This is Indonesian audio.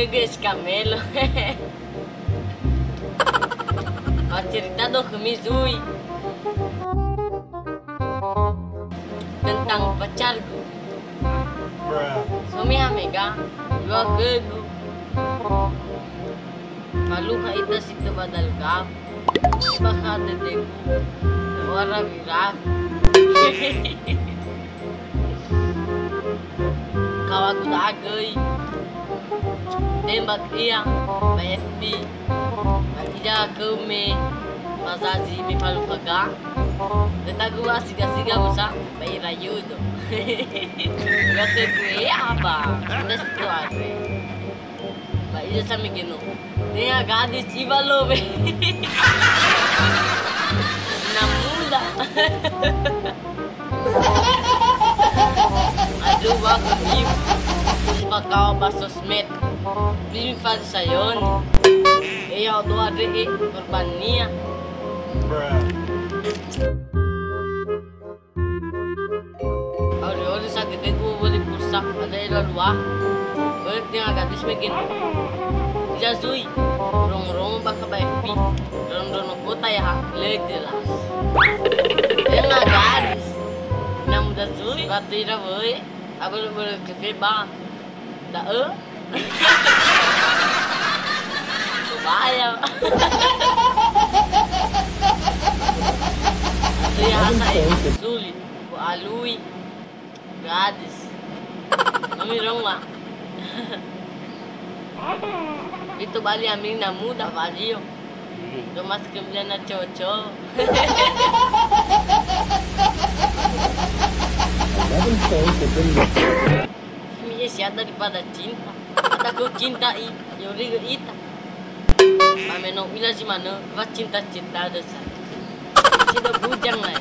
guys Camelo. Kau cerita dong ke Mizui tentang pacarku. Suami Hamega, dua kegu. Kalau kita situ badal kau, bakal dedeku, warna birak. Kau aku tak agay, tembak dia, BFB, tidak keme, masaji mi palu kaga, tetagu asiga-siga musa, bayi rayu do. Kata gue apa? Kita situ ada. Bayi sami gino, dia gadis ibalo be, namuda. Aduh bakal ibu, kau basosmed, beli fal sayon, iya doa deh korbannya. Kalau sakit itu boleh pulsa, ada yang luar, boleh tinggal gadis bikin. Jazui, rong bakal BFB, rong kota ya, lebih jelas. Enggak gadis, namun jazui, batu ira boleh, abang boleh kerja bang, dah bahaya. Dia hasa sulit, ku alui, gadis, kami rongga. Itu bali amin na muda valio. Mas kemudian na cocok. Ini siapa daripada cinta. Kataku cintai, yuri ita. Pameno ila si mana, cinta dosa. Sudah bujang lah.